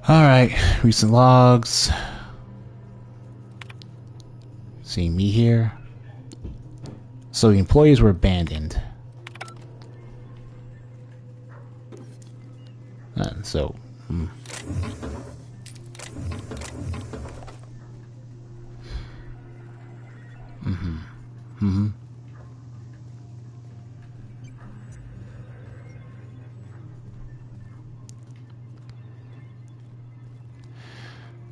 Alright, recent logs. Seeing me here. So the employees were abandoned. So...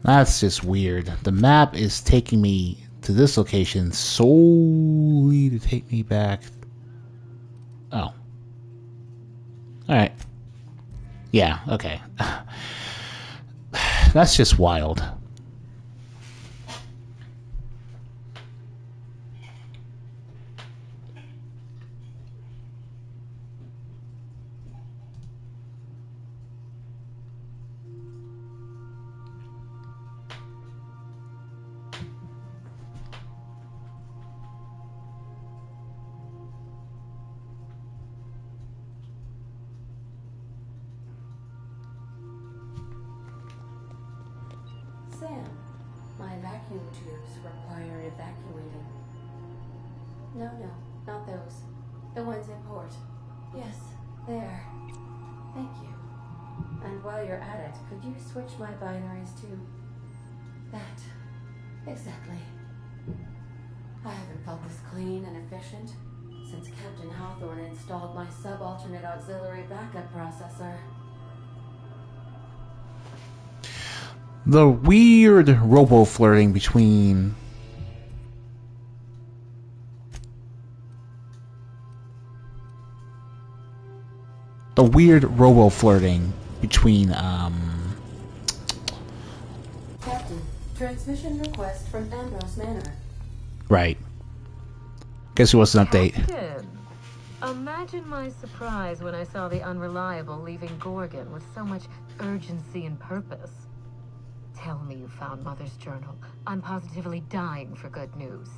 That's just weird. The map is taking me to this location solely to take me back. Oh. Alright. Yeah, okay. That's just wild. Sam, my vacuum tubes require evacuating. No, not those. The ones in port. Yes, there. Thank you. And while you're at it, could you switch my binaries to that? Exactly. I haven't felt this clean and efficient since Captain Hawthorne installed my subalternate auxiliary backup processor. The weird robo-flirting between... The weird robo-flirting between, Captain, transmission request from Ambrose Manor. Right. Guess who wants an update? Captain, imagine my surprise when I saw the Unreliable leaving Gorgon with so much urgency and purpose. Tell me you found Mother's journal. I'm positively dying for good news.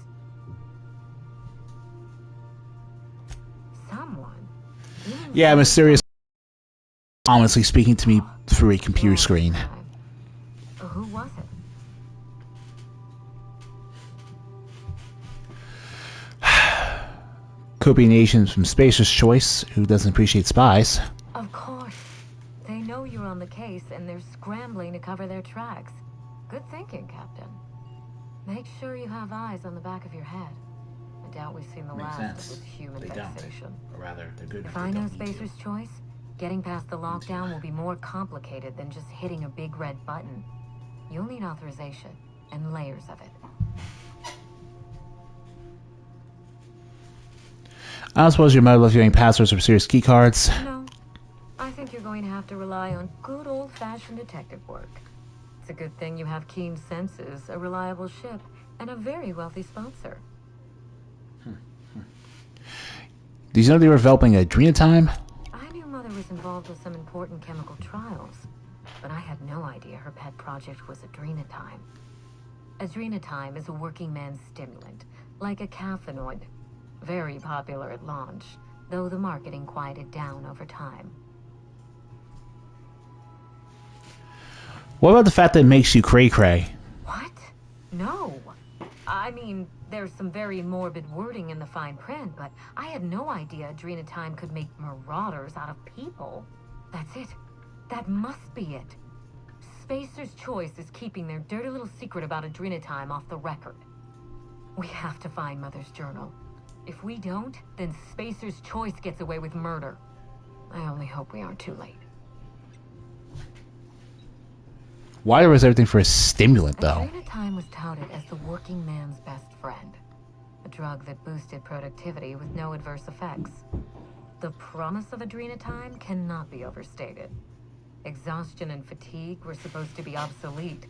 Someone? Yeah, mysterious... honestly speaking to me through a computer screen. Who was it? Could be nations from Spacer's Choice, who doesn't appreciate spies. Of course. They know you're on the case, and they're scrambling to cover their tracks. Good thinking, Captain. Make sure you have eyes on the back of your head. I doubt we've seen the last of this human vexation. Or rather, they're good. If I know Spacer's Choice, getting past the lockdown will be more complicated than just hitting a big red button. You'll need authorization, and layers of it. I don't suppose your mother left you any passwords or serious key cards. No. I think you're going to have to rely on good old-fashioned detective work. It's a good thing you have keen senses, a reliable ship, and a very wealthy sponsor. Did you know they were developing Adrenatime? I knew Mother was involved with some important chemical trials, but I had no idea her pet project was Adrenatime. Adrenatime is a working man's stimulant, like a caffeinoid. Very popular at launch, though the marketing quieted down over time. What about the fact that it makes you cray-cray? What? No. I mean, there's some very morbid wording in the fine print, but I had no idea Adrenatime could make marauders out of people. That's it. That must be it. Spacer's Choice is keeping their dirty little secret about Adrenatime off the record. We have to find Mother's journal. If we don't, then Spacer's Choice gets away with murder. I only hope we aren't too late. Why was everything for a stimulant, though? Adrenatime was touted as the working man's best friend. A drug that boosted productivity with no adverse effects. The promise of Adrenatime cannot be overstated. Exhaustion and fatigue were supposed to be obsolete.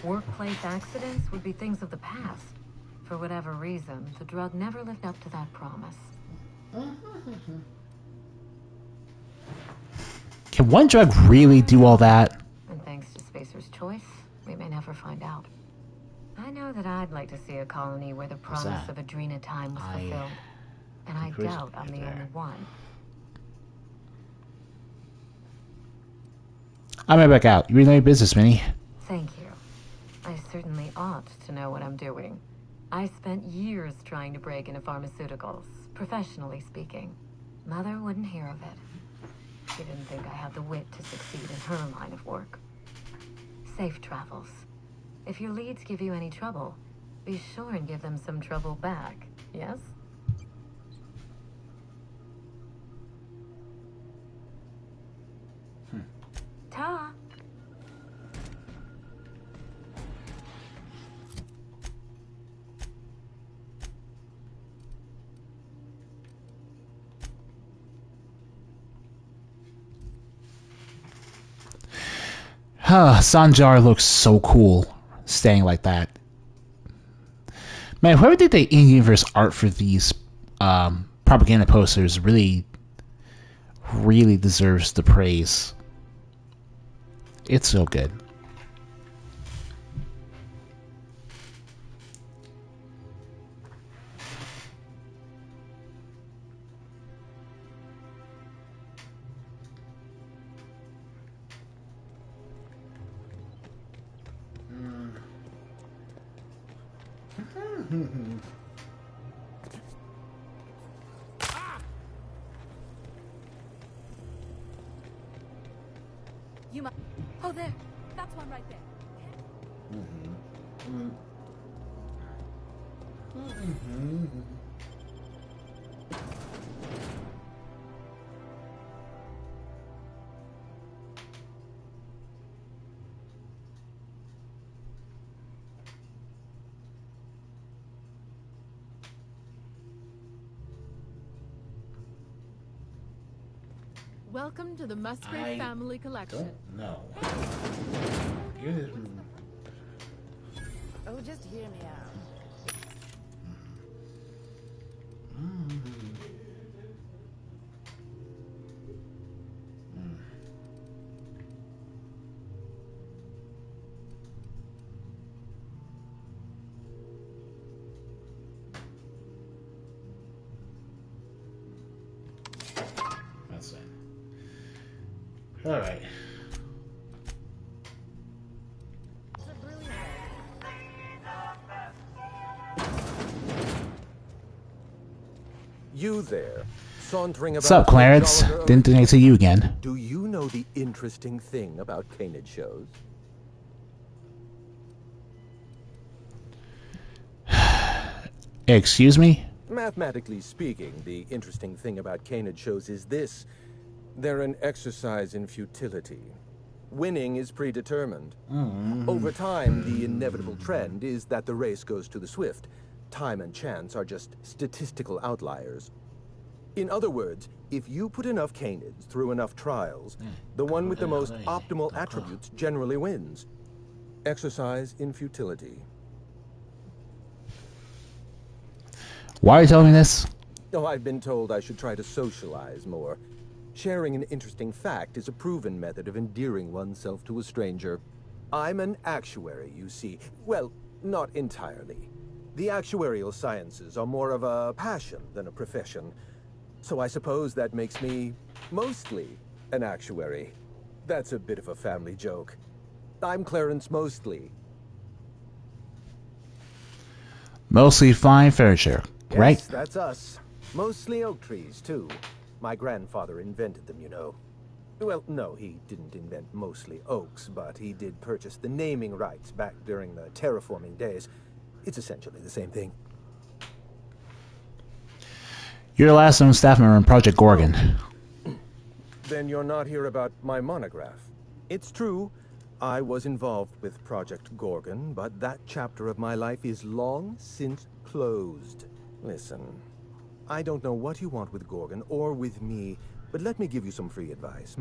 Workplace accidents would be things of the past. For whatever reason, the drug never lived up to that promise. Can one drug really do all that? And thanks to Spacer's Choice, we may never find out. I know that I'd like to see a colony where the promise of Adrenatime was fulfilled. And I doubt I'm the only one. I'm right back out. You really know your business, Minnie. Thank you. I certainly ought to know what I'm doing. I spent years trying to break into pharmaceuticals, professionally speaking. Mother wouldn't hear of it. She didn't think I had the wit to succeed in her line of work. Safe travels. If your leads give you any trouble, be sure and give them some trouble back, yes? Ta! Sanjar looks so cool, staying like that. Man, whoever did the in-universe art for these propaganda posters really deserves the praise. It's so good. You might. Oh, there. That's one right there. Welcome to the Musgrave family collection. No. Oh, just hear me out. That's it. All right. You there, sauntering about. What's up, Clarence? Didn't think I'd see you again. Do you know the interesting thing about canid shows? Excuse me? Mathematically speaking, the interesting thing about canid shows is this. They're an exercise in futility. Winning is predetermined. Over time, the inevitable trend is that the race goes to the swift. Time and chance are just statistical outliers. In other words, if you put enough canids through enough trials, the one with the most optimal attributes generally wins. Exercise in futility. Why are you telling me this? Oh, I've been told I should try to socialize more. Sharing an interesting fact is a proven method of endearing oneself to a stranger. I'm an actuary, you see. Well, not entirely. The actuarial sciences are more of a passion than a profession. So I suppose that makes me mostly an actuary. That's a bit of a family joke. I'm Clarence Mostly. Mostly fine furniture, right? Yes, that's us. Mostly oak trees, too. My grandfather invented them, you know. Well, no, he didn't invent mostly oaks, but he did purchase the naming rights back during the terraforming days. It's essentially the same thing. You're the last known staff member in Project Gorgon. Then you're not here about my monograph. It's true, I was involved with Project Gorgon, but that chapter of my life is long since closed. Listen, I don't know what you want with Gorgon or with me, but let me give you some free advice,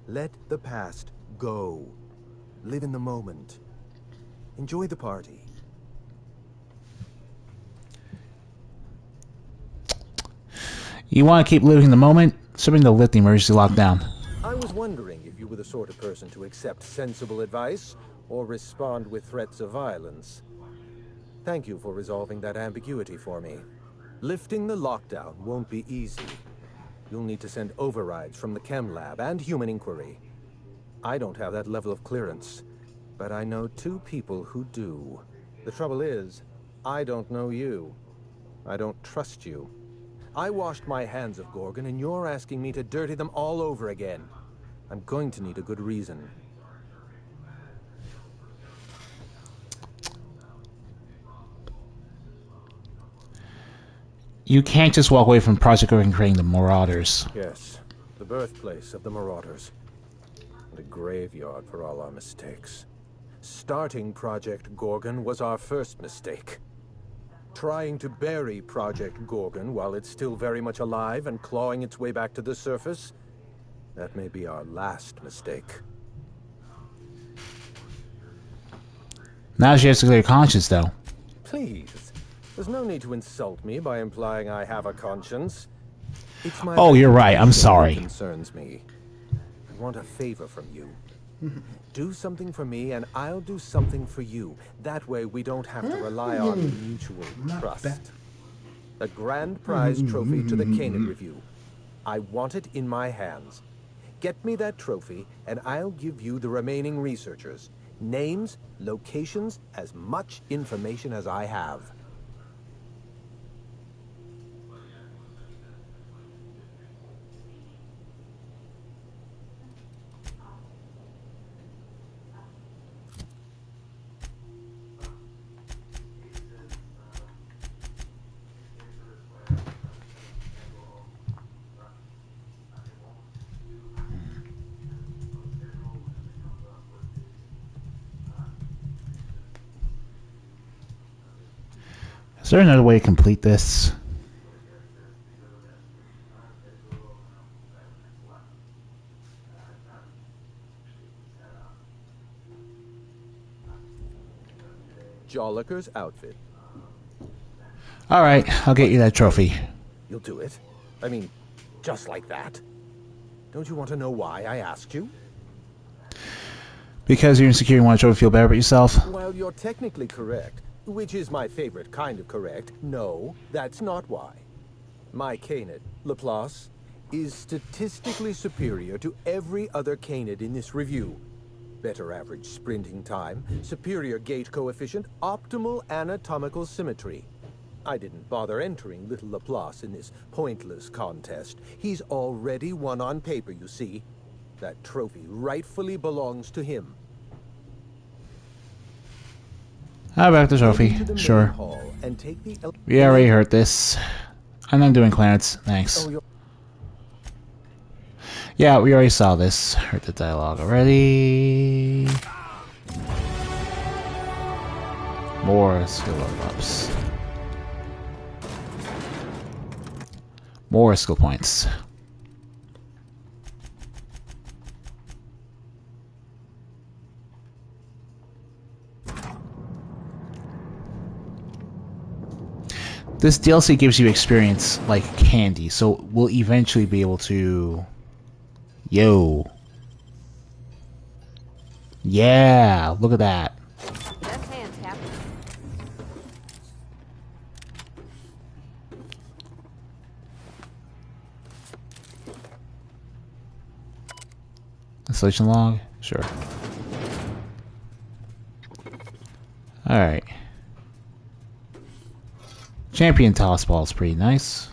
Let the past go. Live in the moment. Enjoy the party. You want to keep living in the moment? Assuming to lift the emergency lockdown. I was wondering if you were the sort of person to accept sensible advice or respond with threats of violence. Thank you for resolving that ambiguity for me. Lifting the lockdown won't be easy. You'll need to send overrides from the chem lab and human inquiry. I don't have that level of clearance, but I know 2 people who do. The trouble is, I don't know you. I don't trust you. I washed my hands of Gorgon, and you're asking me to dirty them all over again. I'm going to need a good reason. You can't just walk away from Project Gorgon creating the Marauders. Yes, the birthplace of the Marauders. And a graveyard for all our mistakes. Starting Project Gorgon was our first mistake. Trying to bury Project Gorgon while it's still very much alive and clawing its way back to the surface, that may be our last mistake. Now she has to clear conscience, though. Please, there's no need to insult me by implying I have a conscience. It's my Oh, you're right. I'm reputation sorry. that concerns me. I want a favor from you. Do something for me, and I'll do something for you. That way, we don't have to rely on mutual trust. A grand prize trophy to the Kanan Review. I want it in my hands. Get me that trophy, and I'll give you the remaining researchers. Names, locations, as much information as I have. Is there another way to complete this? Jolliker's outfit. Alright, I'll get you that trophy. You'll do it? I mean, just like that? Don't you want to know why I asked you? Because you're insecure and want to try to feel better about yourself? While you're technically correct, which is my favorite kind of correct, no, that's not why. My Canid, Laplace, is statistically superior to every other Canid in this review. Better average sprinting time, superior gait coefficient, optimal anatomical symmetry. I didn't bother entering little Laplace in this pointless contest. He's already won on paper, you see. That trophy rightfully belongs to him. How about the trophy? Sure. We already heard this. I'm not doing Clarence, thanks. Yeah, we already saw this. Heard the dialogue already. More skill level-ups. More skill points. This DLC gives you experience like candy, so we'll eventually be able to... Yo. Yeah, look at that. Best hands, Captain. Installation log? Sure. Alright. Champion toss ball is pretty nice.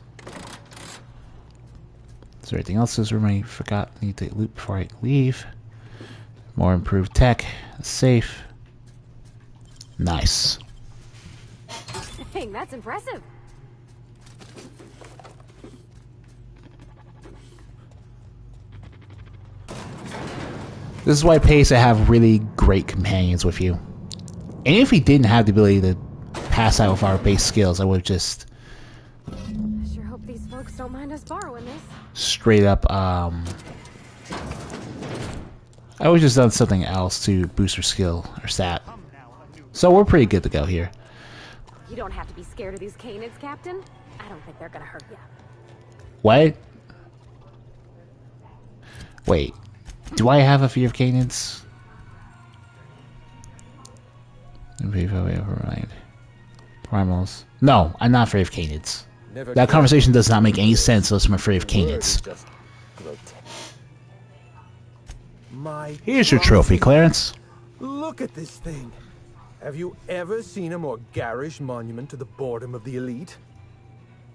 Is there anything else in this room I forgot? I need to loot before I leave. More improved tech. Safe. Nice. Dang, that's impressive. This is why it pays to have really great companions with you. And if we didn't have the ability to pass out with our base skills, I would have just... I sure hope these folks don't mind us borrowing this. Straight up, I would have just done something else to boost our skill, or stat. So we're pretty good to go here. You don't have to be scared of these Canids, Captain. I don't think they're gonna hurt you. What? Wait. Do I have a fear of Canids? Primals. No, I'm not afraid of Canids. That conversation does not make any sense unless I'm afraid of Canids. my... Here's your trophy, Clarence. Look at this thing. Have you ever seen a more garish monument to the boredom of the elite?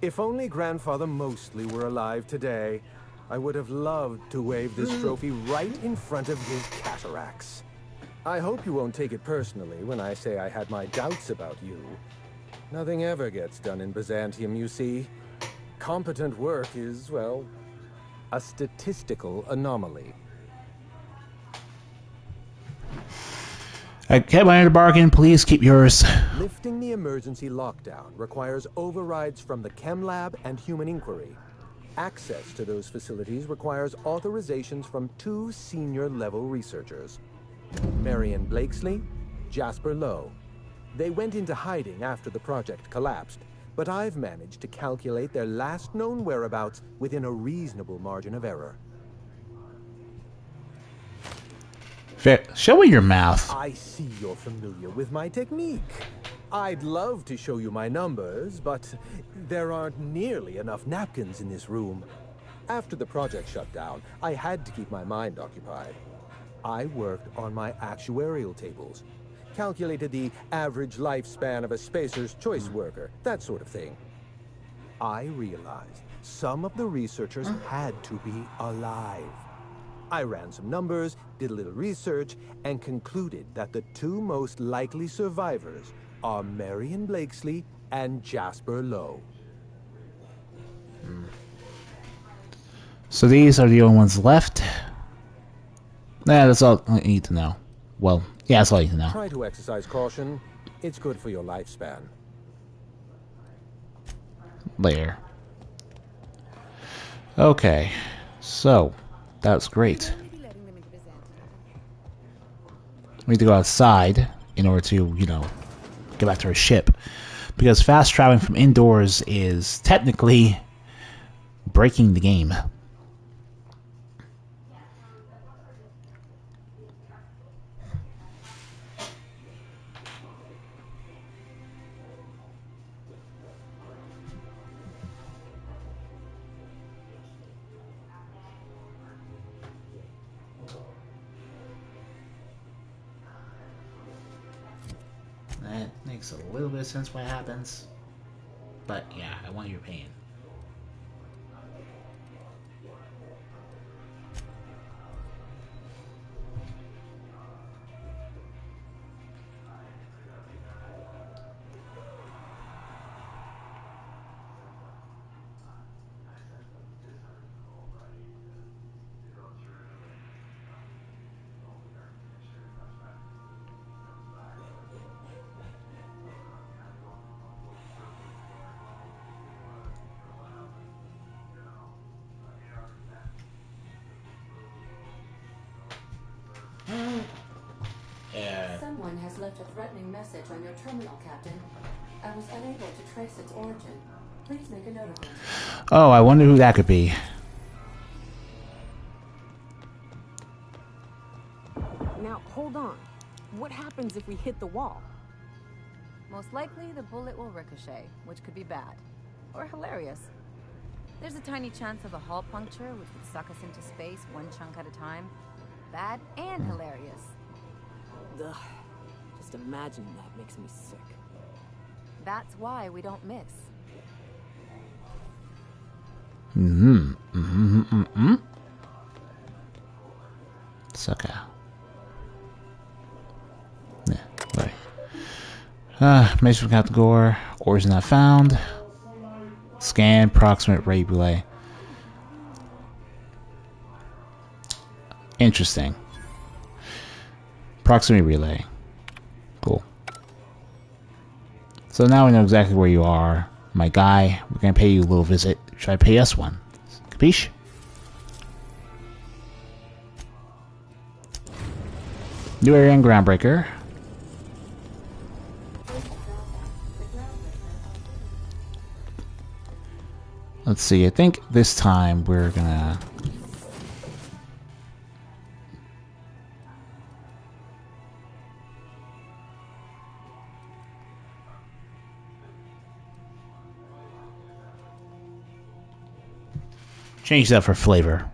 If only Grandfather Mostly were alive today, I would have loved to wave this trophy right in front of his cataracts. I hope you won't take it personally when I say I had my doubts about you. Nothing ever gets done in Byzantium, you see. Competent work is, well, a statistical anomaly. I kept my end of the bargain. Please keep yours. Lifting the emergency lockdown requires overrides from the Chem Lab and Human Inquiry. Access to those facilities requires authorizations from 2 senior-level researchers. Marion Blakesley, Jasper Lowe. They went into hiding after the project collapsed, but I've managed to calculate their last known whereabouts within a reasonable margin of error. Show me your mouth. I see you're familiar with my technique. I'd love to show you my numbers, but there aren't nearly enough napkins in this room. After the project shut down, I had to keep my mind occupied. I worked on my actuarial tables, calculated the average lifespan of a Spacer's Choice worker, that sort of thing. I realized some of the researchers had to be alive. I ran some numbers, did a little research, and concluded that the 2 most likely survivors are Marion Blakesley and Jasper Lowe. So these are the only ones left. Nah, that's all I need to know. Well, yeah, that's all I need to know. Try to exercise caution. It's good for your lifespan. Later. Okay, so that was great. We need to go outside in order to, you know, get back to our ship. Because fast traveling from indoors is technically breaking the game. That makes a little bit of sense what happens. But yeah, I want your opinion. Someone has left a threatening message on your terminal, Captain. I was unable to trace its origin. Please make a note of it. Oh, I wonder who that could be. Now, hold on. What happens if we hit the wall? Most likely, the bullet will ricochet, which could be bad. Or hilarious. There's a tiny chance of a hull puncture, which would suck us into space one chunk at a time. Bad and hilarious. Ugh. Just imagining that makes me sick. That's why we don't miss. Sucker. Yeah, right. Mission from Captain Gore. Ores not found. Scan proximate ray relay. Interesting. Proximity relay. Cool. So now we know exactly where you are. My guy, we're gonna pay you a little visit. Try to pay us one. Capiche? New area and groundbreaker. Let's see, I think this time we're gonna... change that for flavor.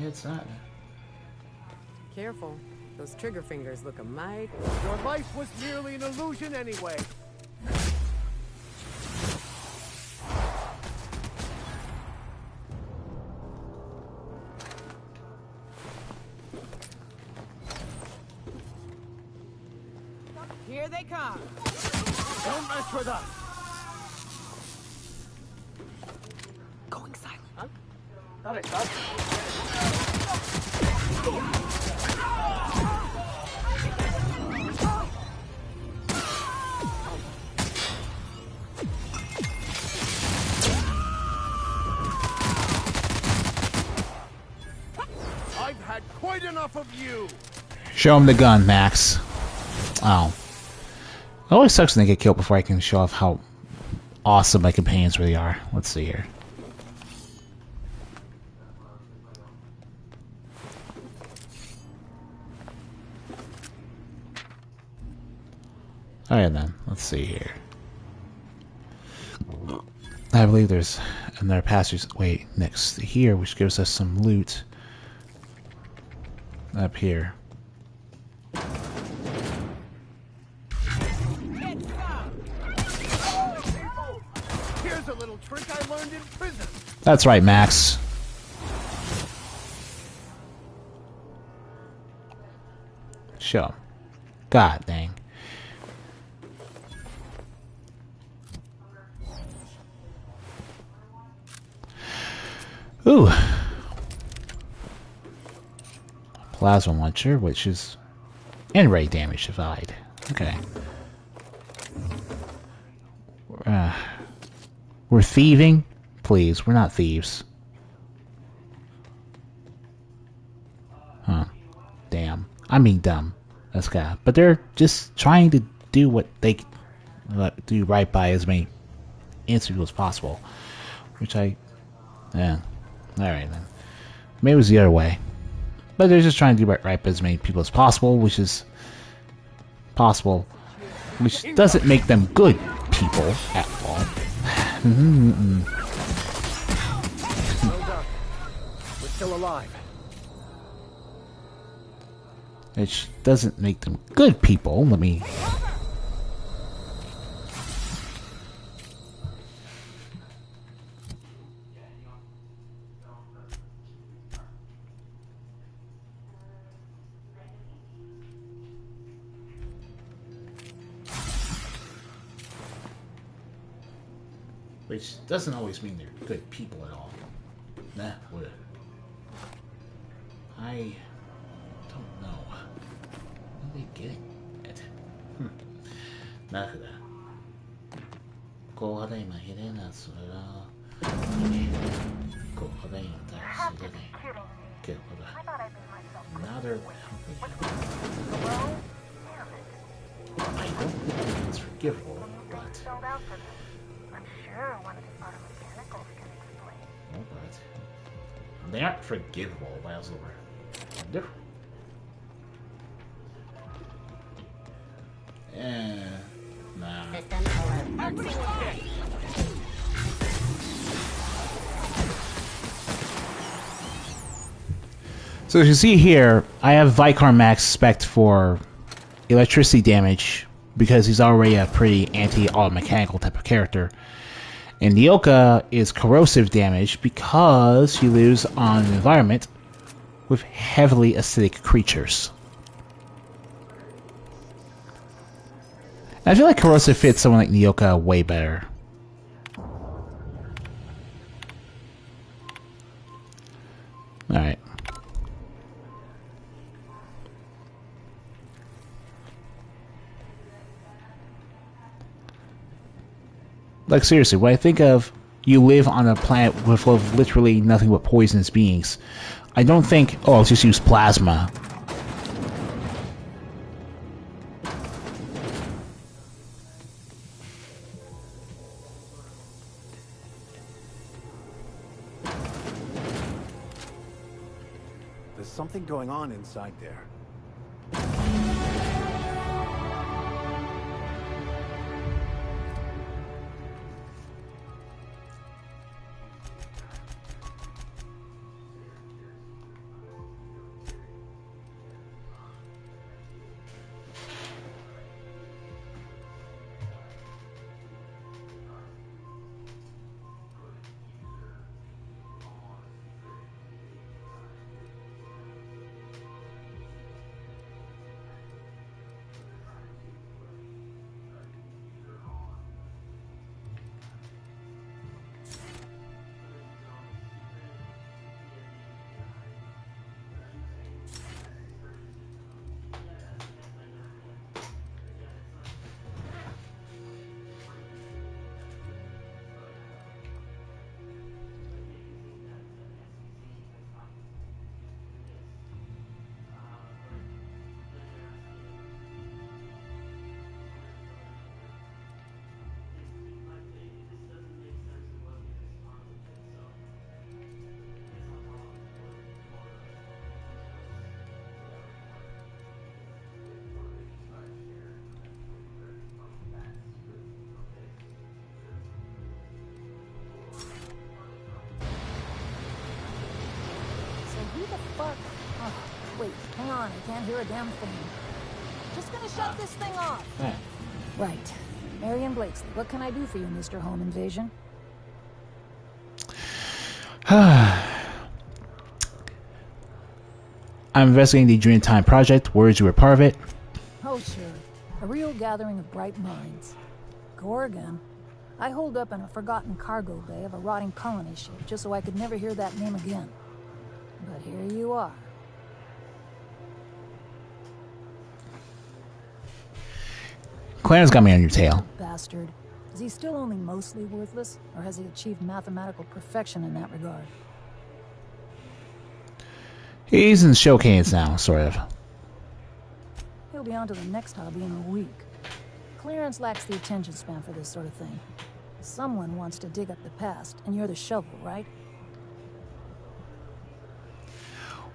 it's not. Careful. Those trigger fingers look a mite. Your life was merely an illusion anyway. Here they come. Don't mess with us. Going silent. Huh? Thought I saw. I've had quite enough of you. Show him the gun, Max. Oh. It always sucks when they get killed before I can show off how awesome my companions really are. Let's see here. Alright then, let's see here. I believe there's another passage wait next to here, which gives us some loot up here. Here's a little trick I learned in prison. That's right, Max. Show him. God dang. Ooh. Plasma launcher, which is... and ray damage divide. Okay. We're thieving? Please, we're not thieves. Huh. Damn. I'm being dumb. That's good. But they're just trying to do what they do right by as many innocent people as possible. Which I... yeah. Alright then. Maybe it was the other way. But they're just trying to do right by as many people as possible, which is possible. Which doesn't make them good people at all. We're still alive. Which doesn't make them good people. Let me... which doesn't always mean they're good people at all. Nah, would. I don't know. What are they getting at? Not that. こうで今入れなそれはこうで今出してね。Okay, hold on. Now they're helping him. I don't think it's forgivable, but... Sure, one of the auto mechanicals can explain. Oh, but they aren't forgivable, miles over. They're... nah. So as you see here, I have Vicar Max spec'd for electricity damage because he's already a pretty anti-auto-mechanical type of character. And Nyoka is corrosive damage because she lives on an environment with heavily acidic creatures. I feel like corrosive fits someone like Nyoka way better. Alright. Like, seriously, when I think of you live on a planet with literally nothing but poisonous beings, I don't think, oh, I'll just use plasma. There's something going on inside there. on, I can't hear a damn thing. Just gonna shut this thing off. Right. Marion Blakesley, what can I do for you, Mr. Home Invasion? I'm investigating the Dream Time Project. Words you were part of it. Oh, sure. A real gathering of bright minds. Gorgon. I holed up in a forgotten cargo bay of a rotting colony ship just so I could never hear that name again. But here you are. Clarence got me on your tail. Bastard. Is he still only mostly worthless, or has he achieved mathematical perfection in that regard? He's in showcase now, sort of. He'll be on to the next hobby in a week. Clarence lacks the attention span for this sort of thing. Someone wants to dig up the past, and you're the shovel, right?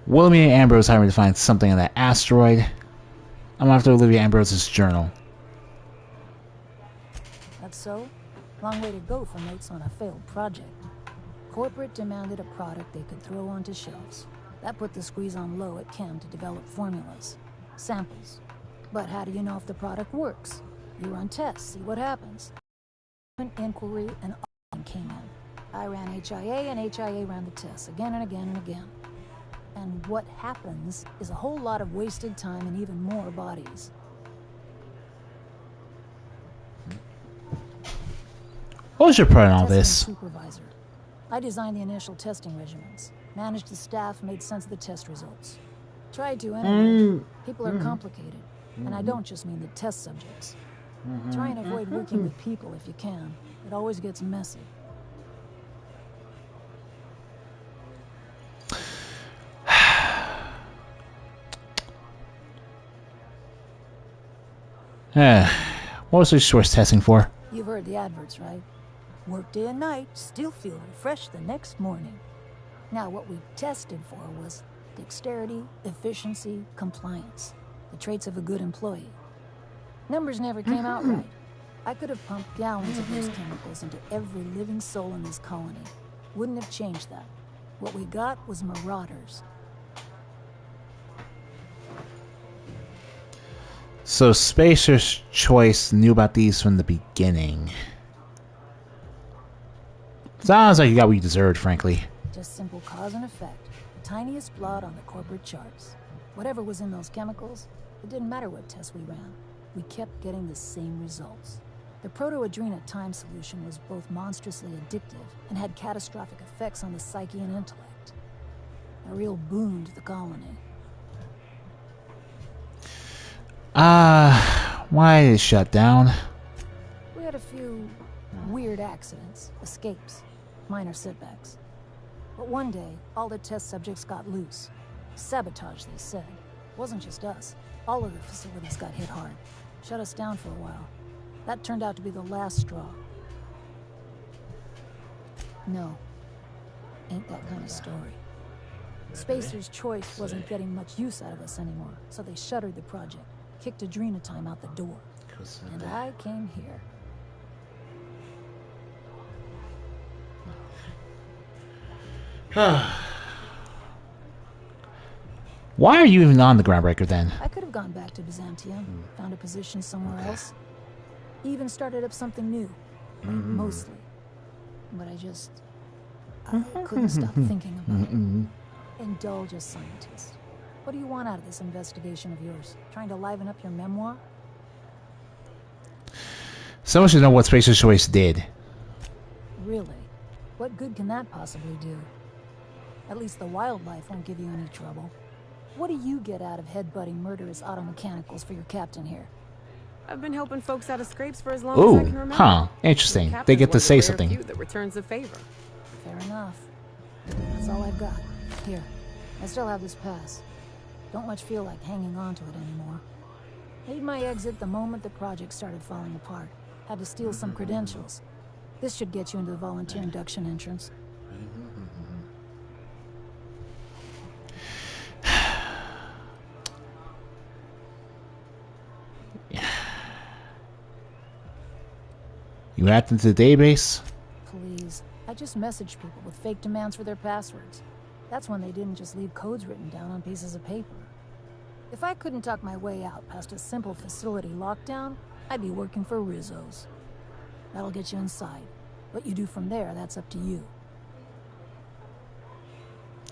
William and Ambrose having to find something on that asteroid. I'm after Olivia Ambrose's journal. That's so? Long way to go for mates on a failed project. Corporate demanded a product they could throw onto shelves. That put the squeeze on low at Chem to develop formulas, samples. But how do you know if the product works? You run tests, see what happens. An inquiry and came in. I ran HIA and HIA ran the tests again and again and again. And what happens is a whole lot of wasted time and even more bodies. What was your part in all this? Supervisor. I designed the initial testing regimens, managed the staff, made sense of the test results. Tried to anyway. People are complicated, and I don't just mean the test subjects. Try and avoid working with people if you can. It always gets messy. What was the source testing for? You've heard the adverts, right? Work day and night, still feel refreshed the next morning. Now, what we tested for was dexterity, efficiency, compliance. The traits of a good employee. Numbers never came out right. I could have pumped gallons of those chemicals into every living soul in this colony. Wouldn't have changed that. What we got was Marauders. So Spacer's Choice knew about these from the beginning. Sounds like you got what you deserved, frankly. Just simple cause and effect. The tiniest blot on the corporate charts. Whatever was in those chemicals, it didn't matter what tests we ran. We kept getting the same results. The proto-adrena time solution was both monstrously addictive and had catastrophic effects on the psyche and intellect. A real boon to the colony. Why did it shut down? We had a few weird accidents, escapes, minor setbacks. But one day, all the test subjects got loose. Sabotage, they said. Wasn't just us. All of the facilities got hit hard. Shut us down for a while. That turned out to be the last straw. No. Ain't that kind of story. Spacer's Choice wasn't getting much use out of us anymore, so they shuttered the project, kicked Adrena Time out the door. And I came here. Why are you even on the Groundbreaker then? I could have gone back to Byzantium, found a position somewhere else. Even started up something new. Mostly. But I couldn't stop thinking about it. Indulge a scientist. What do you want out of this investigation of yours? Trying to liven up your memoir? Someone should know what Spacer's Choice did. Really? What good can that possibly do? At least the wildlife won't give you any trouble. What do you get out of headbutting murderous automechanicals for your captain here? I've been helping folks out of scrapes for as long as I can remember. Huh. Interesting. They get to say something. That returns a favor. Fair enough. That's all I've got. Here. I still have this pass. Don't much feel like hanging on to it anymore. Made my exit the moment the project started falling apart. Had to steal some credentials. This should get you into the volunteer induction entrance. You hacked into the database? Please. I just messaged people with fake demands for their passwords. That's when they didn't just leave codes written down on pieces of paper. If I couldn't talk my way out past a simple facility lockdown, I'd be working for Rizzo's. That'll get you inside. What you do from there, that's up to you.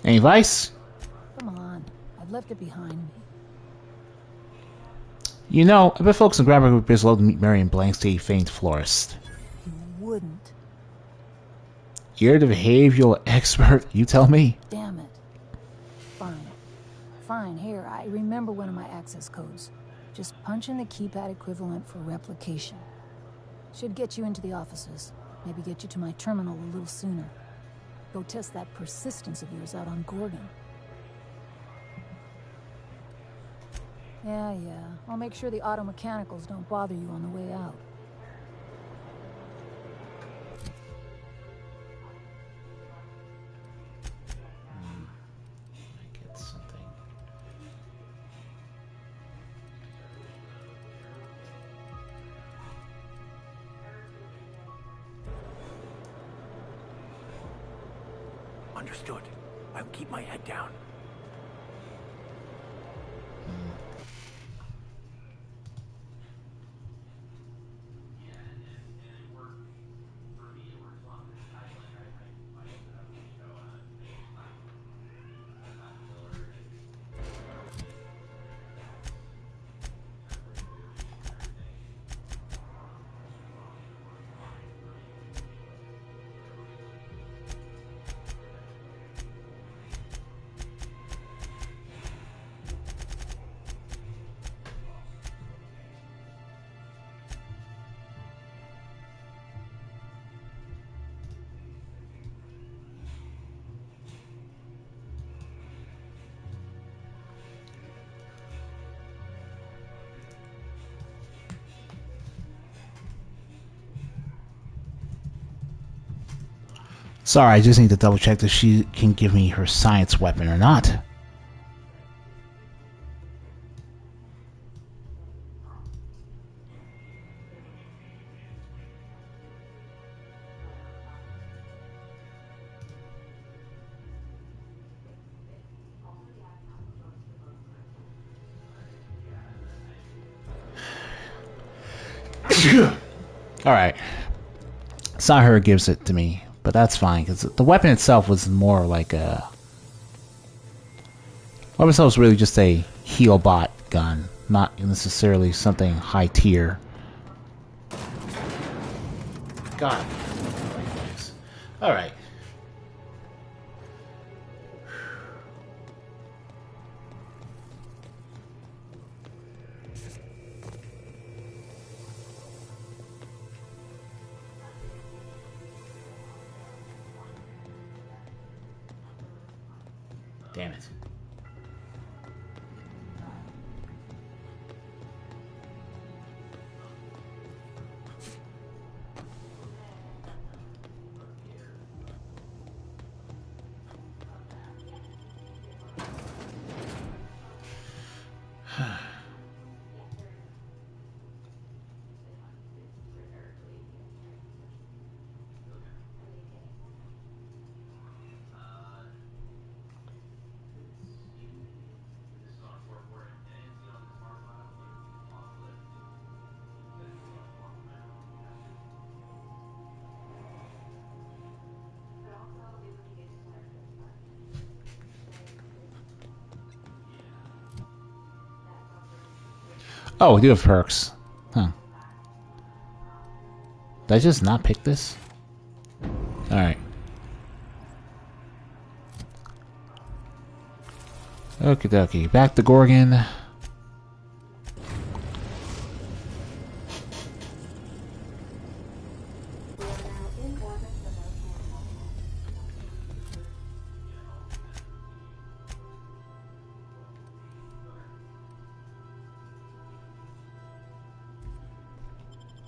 Any advice? Come on, I've left it behind me. You know, I've been focused on grabbing a group below to meet Marion Blankstate, famed florist. You wouldn't. You're the behavioral expert, you tell me. Damn it. Fine. Fine, here, I remember one of my access codes. Just punch in the keypad equivalent for replication. Should get you into the offices. Maybe get you to my terminal a little sooner. Go test that persistence of yours out on Gorgon. Yeah. I'll make sure the auto mechanicals don't bother you on the way out. I get something. Understood. I'll keep my head down. Sorry, I just need to double check that she can give me her science weapon or not. Alright. It's not her who gives it to me, but that's fine, because the weapon itself was more like a... The weapon itself was really just a heal-bot gun, not necessarily something high tier. God. Alright. Damn it. Oh, we do have perks. Huh. Did I just not pick this? Alright. Okie dokie. Back to Gorgon.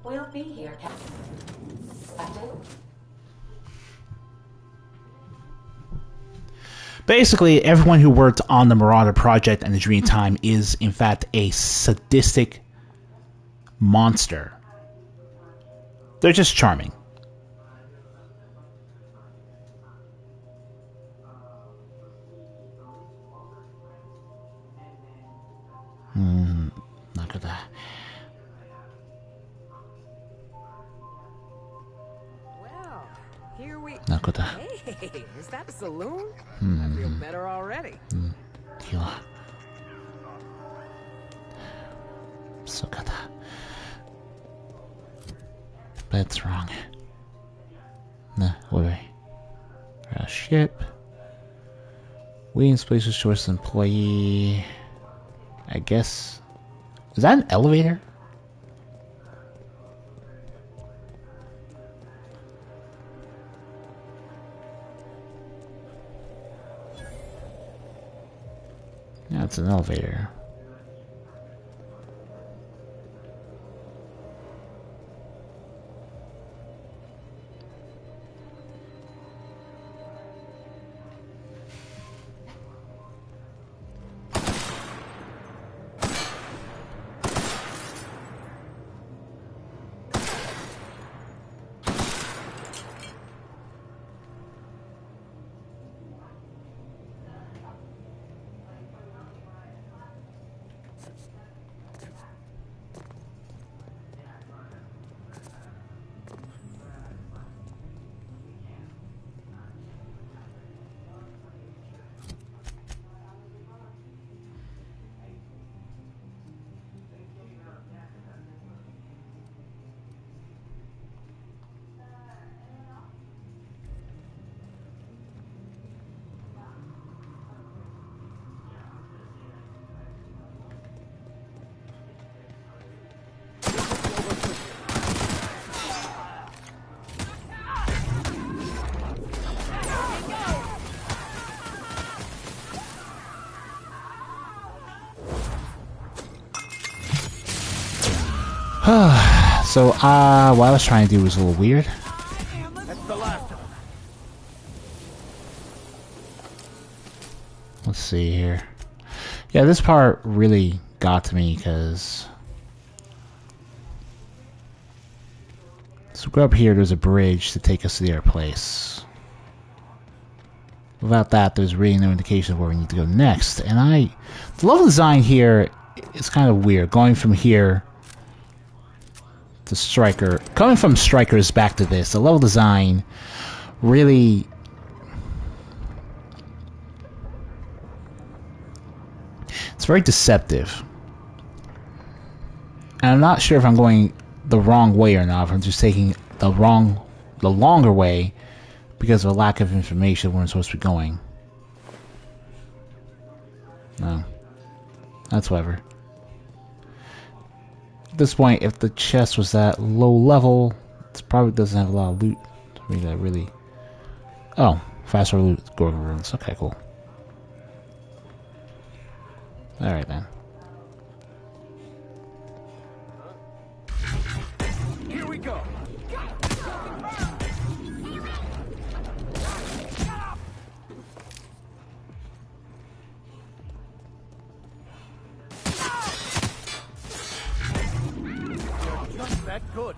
We'll be here, Captain. Basically, everyone who worked on the Marauder project and the Dreamtime is, in fact, a sadistic monster. They're just charming. Here we... Nakoda. Hey, is that a saloon? I Hmm. feel better already. Kila. Sokata. That's wrong. Nah, wait. Ship. Williams places source employee. I guess. Is that an elevator? Yeah, it's an elevator. So, what I was trying to do was a little weird. That's the last of them. Let's see here. Yeah, this part really got to me because... So, go up here, there's a bridge to take us to their place. Without that, there's really no indication of where we need to go next. And the level design here is kind of weird. Going from here to Striker. Coming from Strikers back to this, the level design really... It's very deceptive. And I'm not sure if I'm going the wrong way or not, if I'm just taking the longer way because of a lack of information where I'm supposed to be going. No. That's whatever. At this point, if the chest was at low level, it probably doesn't have a lot of loot. I mean, that really... Oh, faster loot, Gorgon runes. Okay, cool. Alright then. Here we go. Just that good.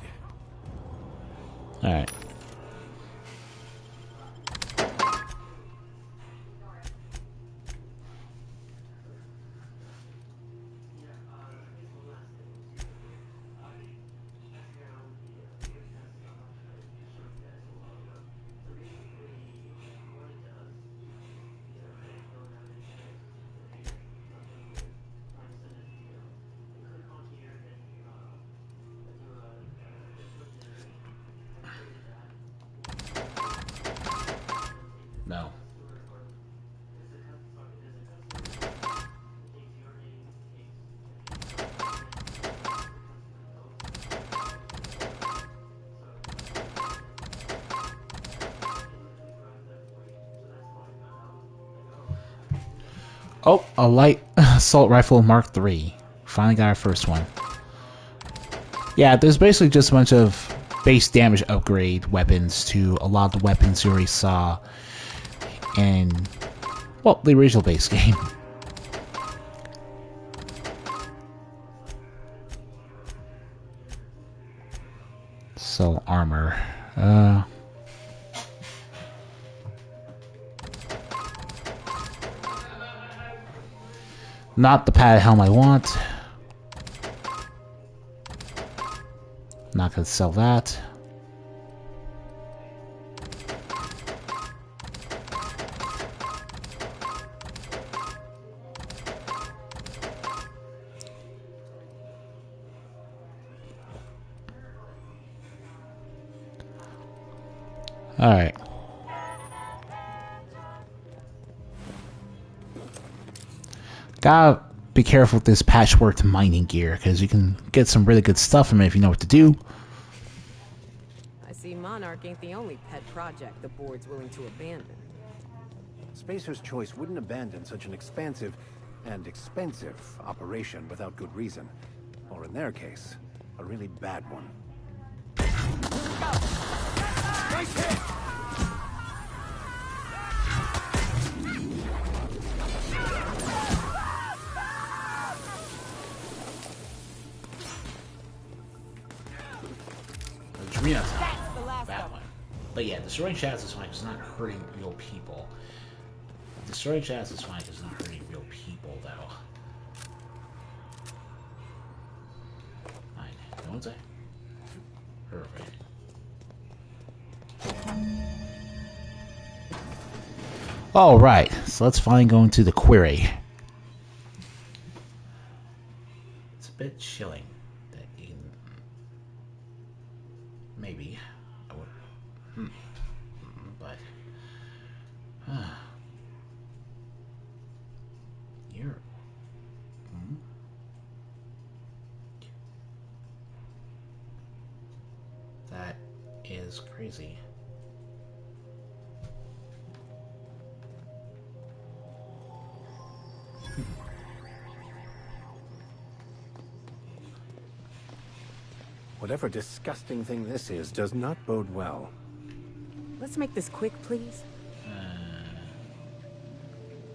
Alright. No. Oh, a light assault rifle Mark III. Finally got our first one. Yeah, there's basically just a bunch of base damage upgrade weapons to a lot of the weapons you already saw in, well, the original base game. So, armor. Not the padded helm I want. Not gonna sell that. Alright. Gotta be careful with this patchwork mining gear, because you can get some really good stuff from it if you know what to do. I see Monarch ain't the only pet project the board's willing to abandon. Spacer's Choice wouldn't abandon such an expansive and expensive operation without good reason. Or in their case, a really bad one. Nice hit! That's that one. But yeah, destroying shadows is fine because it's not hurting real people. Destroying shadows is fine because it's not hurting real people, though. Fine. No one's there. Perfect. Alright, so let's finally go into the query. It's a bit chilling. Maybe. I would. But. You're. That is crazy. Whatever disgusting thing this is does not bode well. Let's make this quick, please.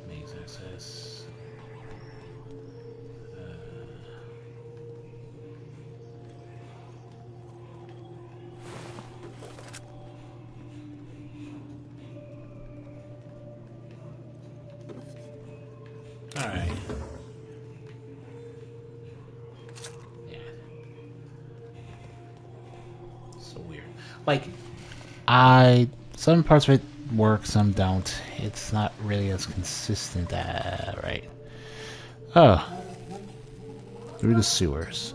Maze access. Alright. Like, some parts of it work, some don't. It's not really as consistent, right? Oh. Through the sewers.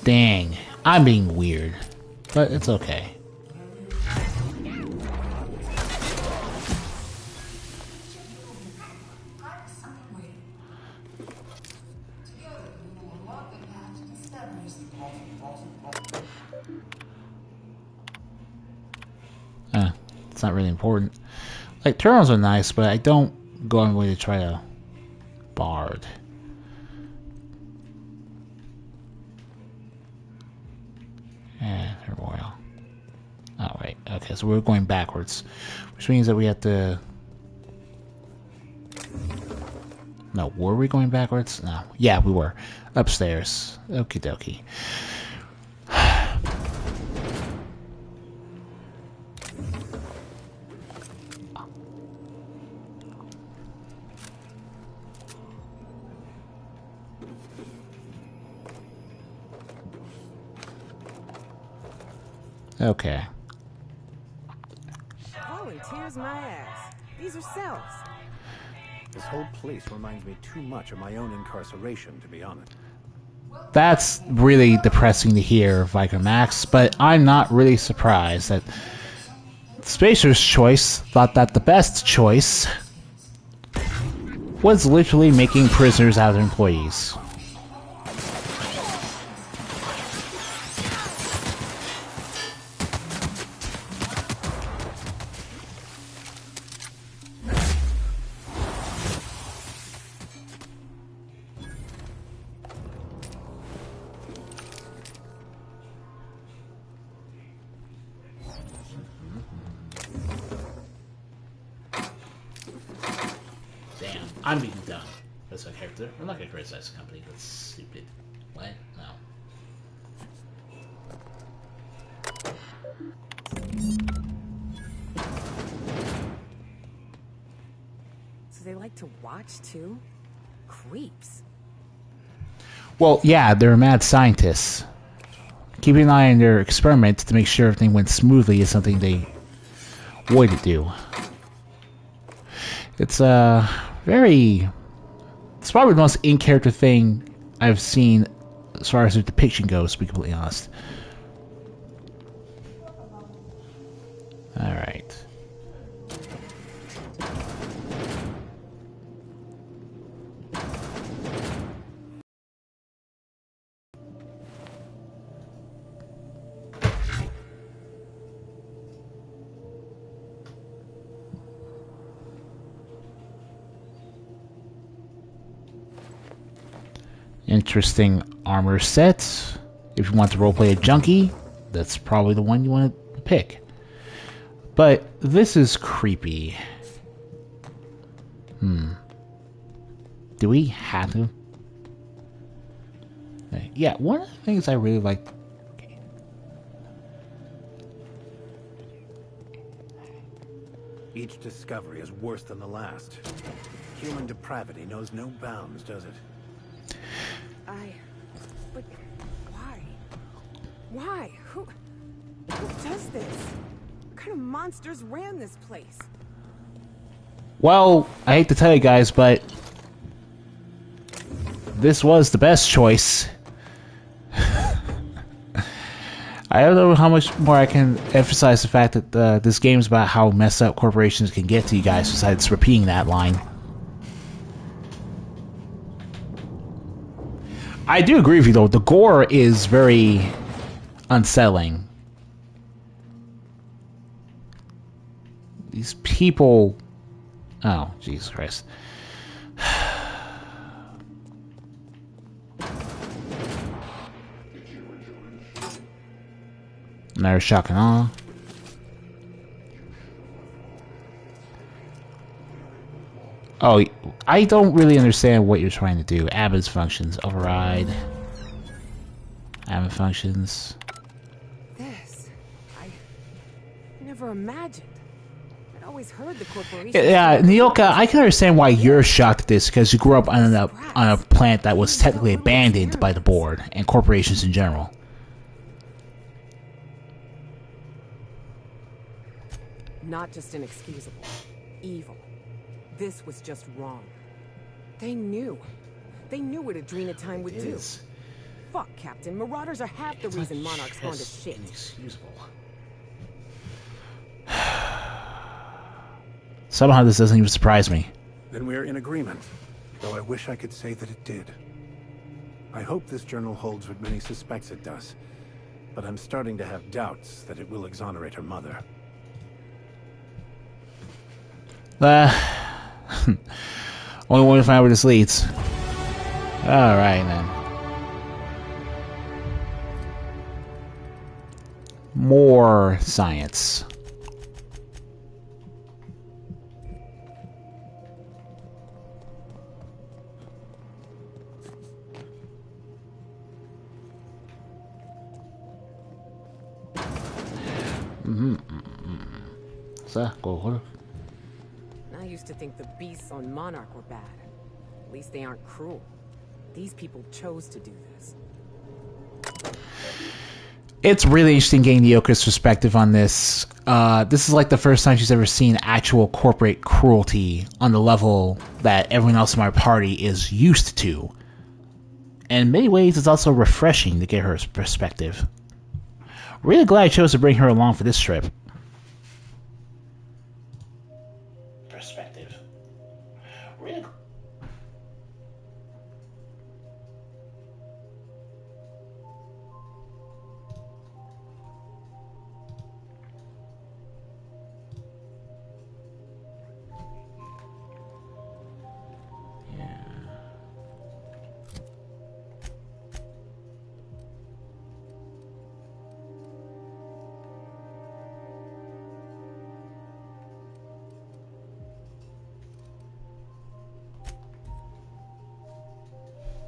Dang. I'm being weird. But it's okay. It's not really important. Like, terminals are nice, but I don't go on my way to try to bard. Turmoil. Oh, right. Okay, so we're going backwards. Which means that we have to... No, were we going backwards? No. Yeah, we were. Upstairs. Okie dokie. Okay. Volunteers my ass. These are cells. This whole place reminds me too much of my own incarceration, to be honest. That's really depressing to hear, Viker Max, but I'm not really surprised that Spacer's Choice thought that the best choice was literally making prisoners out of employees. I'm being dumb as a character. I'm not gonna criticize the company. That's stupid. What? No. So they like to watch too? Creeps. Well, yeah, they're mad scientists. Keeping an eye on their experiments to make sure everything went smoothly is something they would do. It's Very... It's probably the most in-character thing I've seen as far as the depiction goes, to be completely honest. Alright. Interesting armor set. If you want to roleplay a junkie, that's probably the one you want to pick. But this is creepy. Do we have to? Yeah, one of the things I really like. Each discovery is worse than the last. Human depravity knows no bounds, does it? But why? Why? Who does this? What kind of monsters ran this place? Well, I hate to tell you guys, but this was the best choice. I don't know how much more I can emphasize the fact that this game is about how messed up corporations can get to you guys, besides repeating that line. I do agree with you, though. The gore is very unsettling. These people... Oh, Jesus Christ. Another shock and awe. Oh, I don't really understand what you're trying to do. Abbot's functions. Override. Abbot functions. This... I never imagined. I'd always heard the corporation... Yeah, Nyoka, I can understand why you're shocked at this, because you grew up on a planet that was technically abandoned by the board, and corporations in general. Not just inexcusable. Evil. This was just wrong. They knew. They knew what Adrena Time would do. Fuck, Captain. Marauders are half the reason Monarch's gone to shit. Inexcusable. Somehow this doesn't even surprise me. Then we're in agreement, though I wish I could say that it did. I hope this journal holds what many suspects it does, but I'm starting to have doubts that it will exonerate her mother. Only one to find out where this leads. Alright then. More science. I used to think the beasts on Monarch were bad. At least they aren't cruel. These people chose to do this. It's really interesting getting Nyoka's perspective on this. This is like the first time she's ever seen actual corporate cruelty on the level that everyone else in my party is used to. And in many ways, it's also refreshing to get her perspective. Really glad I chose to bring her along for this trip. Perspective. Really.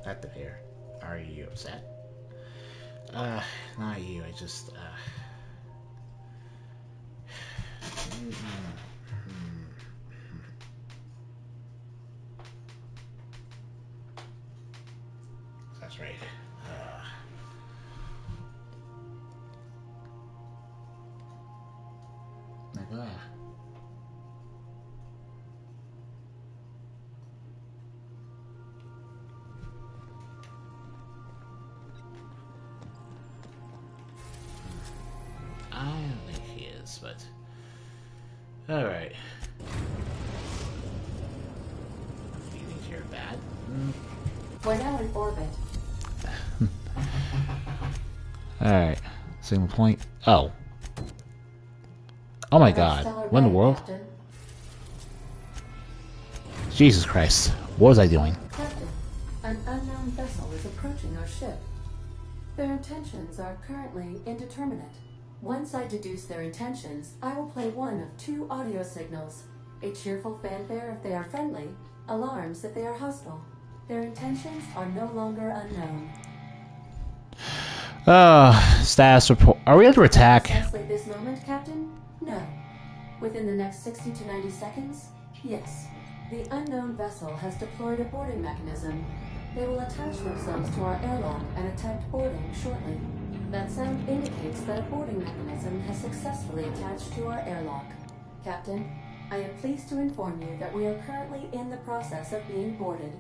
At the pair. Are you upset? Not you, I just, That's right. but... Alright. Do you think you're bad? We're now in orbit. Alright. Signal point. Oh. Oh my god. What in the world? Captain. Jesus Christ. What was I doing? Captain, an unknown vessel is approaching our ship. Their intentions are currently indeterminate. Once I deduce their intentions, I will play one of two audio signals. A cheerful fanfare if they are friendly, alarms if they are hostile. Their intentions are no longer unknown. Status report. Are we under attack? Precisely this moment, Captain? No. Within the next 60 to 90 seconds? Yes. The unknown vessel has deployed a boarding mechanism. They will attach themselves to our airlock and attempt boarding shortly. That sound indicates that a boarding mechanism has successfully attached to our airlock. Captain, I am pleased to inform you that we are currently in the process of being boarded.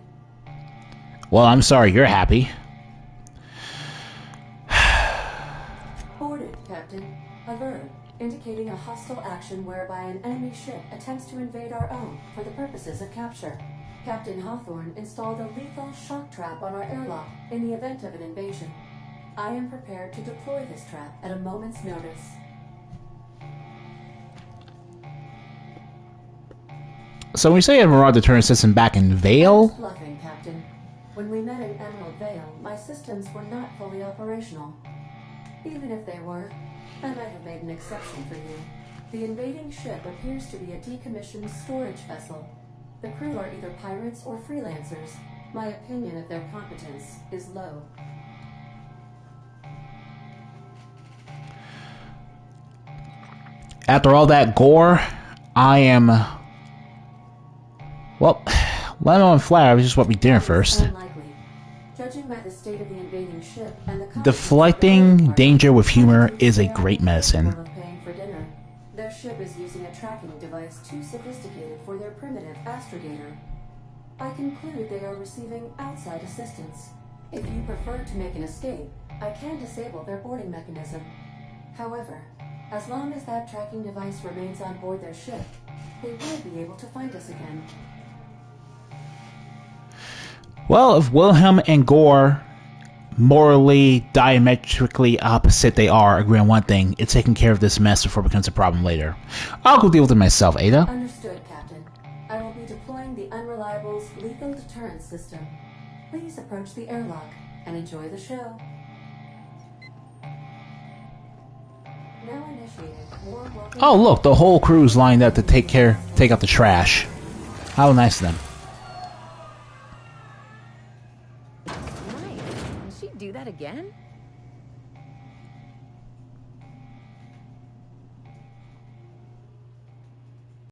Well, I'm sorry you're happy. Boarded, Captain. A verb, indicating a hostile action whereby an enemy ship attempts to invade our own for the purposes of capture. Captain Hawthorne installed a lethal shock trap on our airlock in the event of an invasion. I am prepared to deploy this trap at a moment's notice. So when you say a Marauder turn system back in Vale? Bluffing, Captain. When we met in Emerald Vale, my systems were not fully operational. Even if they were, I might have made an exception for you. The invading ship appears to be a decommissioned storage vessel. The crew are either pirates or freelancers. My opinion of their competence is low. After all that gore, I am... Well, land on flare is just what we did first. Unlikely. Judging by the state of the invading ship and the Deflecting danger with humor is a great medicine. paying for dinner. Their ship is using a tracking device too sophisticated for their primitive astrogator. I conclude they are receiving outside assistance. If you prefer to make an escape, I can disable their boarding mechanism. However, as long as that tracking device remains on board their ship, they will be able to find us again. Well, if Wilhelm and Gore, morally, diametrically opposite they are, agree on one thing, it's taking care of this mess before it becomes a problem later. I'll go deal with it myself, Ada. Understood, Captain. I will be deploying the Unreliable's lethal deterrence system. Please approach the airlock and enjoy the show. Now initiated. Warm welcome. Oh, look, the whole crew's lined up to take out the trash. How nice of them. Nice. Can she do that again?